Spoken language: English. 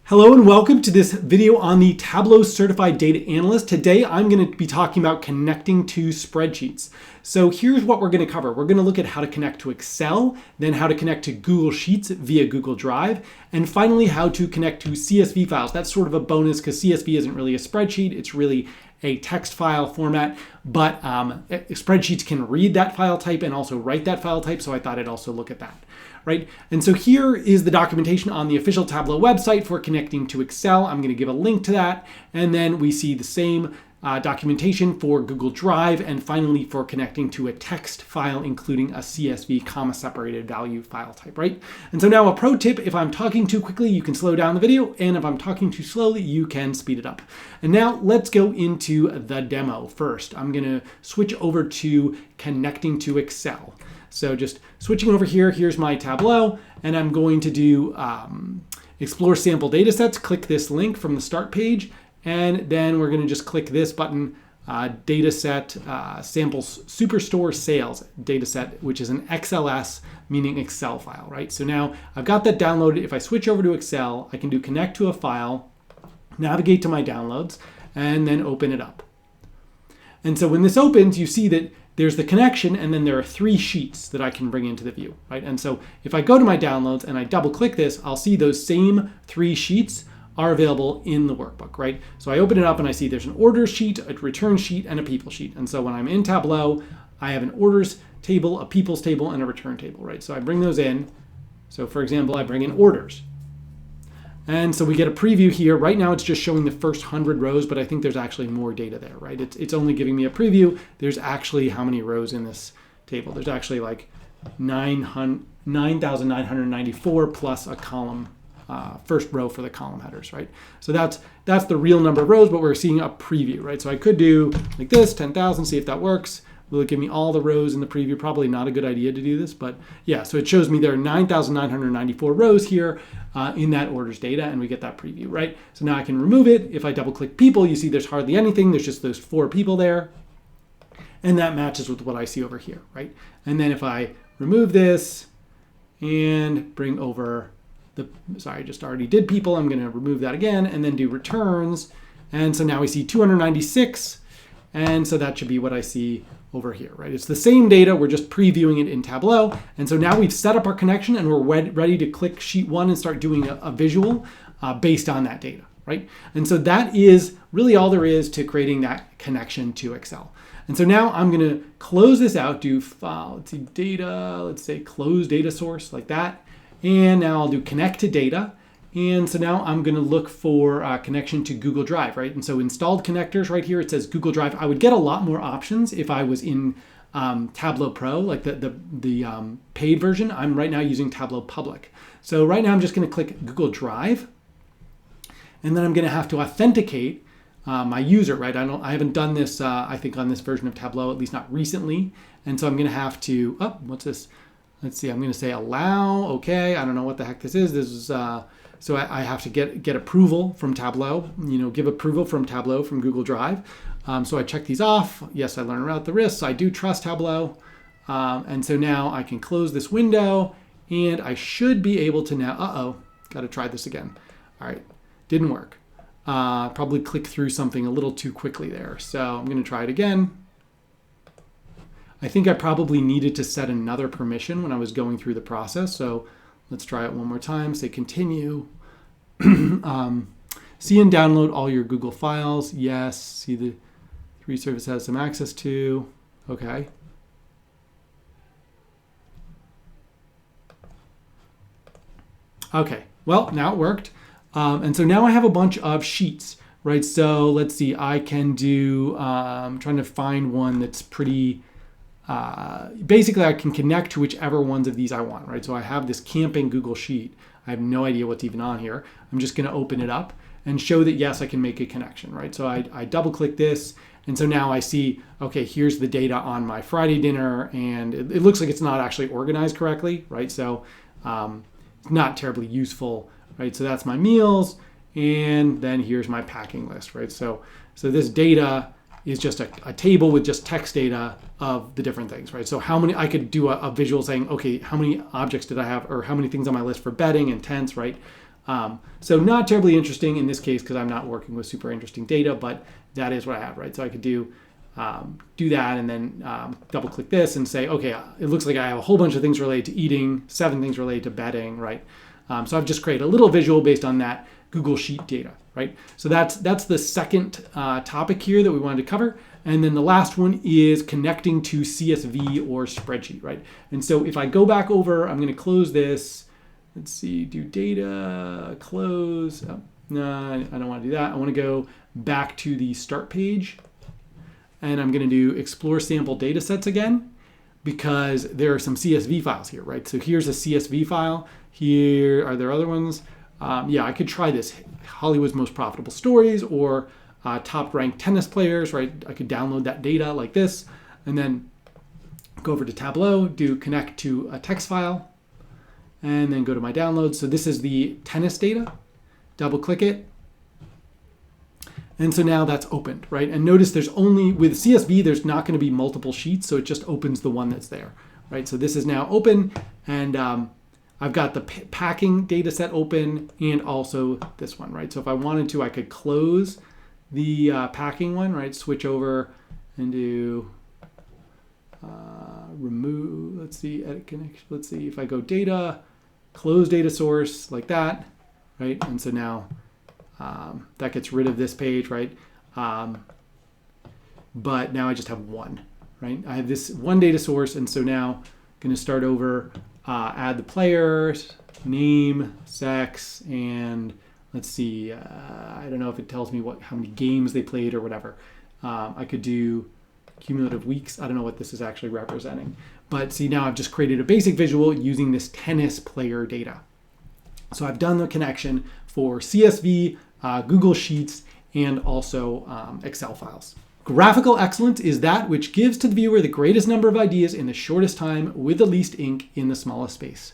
Hello and welcome to this video on the Tableau Certified Data Analyst. Today I'm going to be talking about connecting to spreadsheets. So here's what we're going to cover. We're going to look at how to connect to Excel, then how to connect to Google Sheets via Google Drive, and finally how to connect to CSV files. That's sort of a bonus because CSV isn't really a spreadsheet, it's really a text file format, but spreadsheets can read that file type and also write that file type, so I thought I'd also look at that. Right? And so here is the documentation on the official Tableau website for connecting to Excel. I'm going to give a link to that. And then we see the same documentation for Google Drive and finally for connecting to a text file, including a CSV comma separated value file type, right? And so now a pro tip, if I'm talking too quickly, you can slow down the video. And if I'm talking too slowly, you can speed it up. And now let's go into the demo first. I'm going to switch over to connecting to Excel. So just switching over here, here's my Tableau, and I'm going to do explore sample datasets. Click this link from the start page, and then we're going to just click this button, dataset samples superstore sales dataset, which is an XLS, meaning Excel file, right? So now I've got that downloaded. If I switch over to Excel, I can do connect to a file, navigate to my downloads, and then open it up. And so when this opens, you see that there's the connection, and then there are 3 sheets that I can bring into the view, right? And so if I go to my downloads and I double click this, I'll see those same 3 sheets are available in the workbook, right? So I open it up and I see there's an orders sheet, a return sheet, and a people sheet. And so when I'm in Tableau, I have an orders table, a people's table, and a return table, right? So I bring those in. So for example, I bring in orders. And so we get a preview here. Right now it's just showing the first 100 rows, but I think there's actually more data there, right? It's only giving me a preview. There's actually how many rows in this table? There's actually like 9,994 plus a column, first row for the column headers, right? So that's the real number of rows, but we're seeing a preview, right? So I could do like this, 10,000, see if that works. Will it give me all the rows in the preview? Probably not a good idea to do this, but yeah, so it shows me there are 9,994 rows here in that orders data, and we get that preview, right? So now I can remove it. If I double click people, you see there's hardly anything. There's just those 4 people there, and that matches with what I see over here, right? And then if I remove this and bring over I just already did people. I'm going to remove that again and then do returns. And so now we see 296. And so that should be what I see over here, right? It's the same data, we're just previewing it in Tableau. And so now we've set up our connection and we're ready to click sheet 1 and start doing a visual based on that data, right? And so that is really all there is to creating that connection to Excel. And so now I'm going to close this out, do file, let's see, data, let's say close data source like that. And now I'll do connect to data. And so now I'm going to look for a connection to Google Drive, right? And so installed connectors right here, it says Google Drive. I would get a lot more options if I was in Tableau Pro, like the paid version. I'm right now using Tableau Public. So right now I'm just going to click Google Drive. And then I'm going to have to authenticate my user, right? I haven't done this, I think, on this version of Tableau, at least not recently. And so I'm going to have to, what's this? Let's see, I'm going to say allow. Okay, I don't know what the heck this is. This is... So I have to get approval from Tableau, give approval from Tableau from Google Drive. So I check these off. Yes, I learned about the risks. I do trust Tableau. And so now I can close this window and I should be able to now, got to try this again. All right, didn't work. Probably clicked through something a little too quickly there. So I'm going to try it again. I think I probably needed to set another permission when I was going through the process. So let's try it one more time. Say continue. See and download all your Google files. Yes. See the 3 service has some access to. Okay. Okay. Well, now it worked. And so now I have a bunch of sheets, right? So let's see. I can do, I'm trying to find one that's pretty, basically I can connect to whichever ones of these I want, right? So I have this camping Google Sheet. I have no idea what's even on here. I'm just going to open it up and show that, yes, I can make a connection, right? So I double click this. And so now I see, okay, here's the data on my Friday dinner. And it looks like it's not actually organized correctly, right? So it's not terribly useful, right? So that's my meals. And then here's my packing list, right? So this data is just a table with just text data of the different things, right? So how many, I could do a visual saying, okay, how many objects did I have, or how many things on my list for bedding and tents, right? So not terribly interesting in this case because I'm not working with super interesting data, but that is what I have, right? So I could do that and then double click this and say, okay, it looks like I have a whole bunch of things related to eating, 7 things related to bedding, right? So I've just created a little visual based on that Google Sheet data, right? So that's the second topic here that we wanted to cover. And then the last one is connecting to CSV or spreadsheet, right? And so if I go back over, I'm going to close this. Let's see, do data, close. Oh, no, I don't want to do that. I want to go back to the start page. And I'm going to do explore sample data sets again because there are some CSV files here, right? So here's a CSV file. Here, are there other ones? Yeah, I could try this. Hollywood's most profitable stories or top ranked tennis players, right? I could download that data like this and then go over to Tableau, do connect to a text file, and then go to my downloads. So this is the tennis data. Double click it. And so now that's opened, right? And notice there's only, with CSV, there's not going to be multiple sheets, so it just opens the one that's there, right? So this is now open, and I've got the packing data set open and also this one, right? So if I wanted to, I could close the packing one, right? Switch over and do remove, let's see, edit connection. Let's see if I go data, close data source like that, right? And so now that gets rid of this page, right? But now I just have one, right? I have this one data source, and so now I'm going to start over, add the players, name, sex, and let's see, I don't know if it tells me how many games they played or whatever. I could do cumulative weeks. I don't know what this is actually representing. But see, now I've just created a basic visual using this tennis player data. So I've done the connection for CSV, Google Sheets, and also Excel files. Graphical excellence is that which gives to the viewer the greatest number of ideas in the shortest time with the least ink in the smallest space.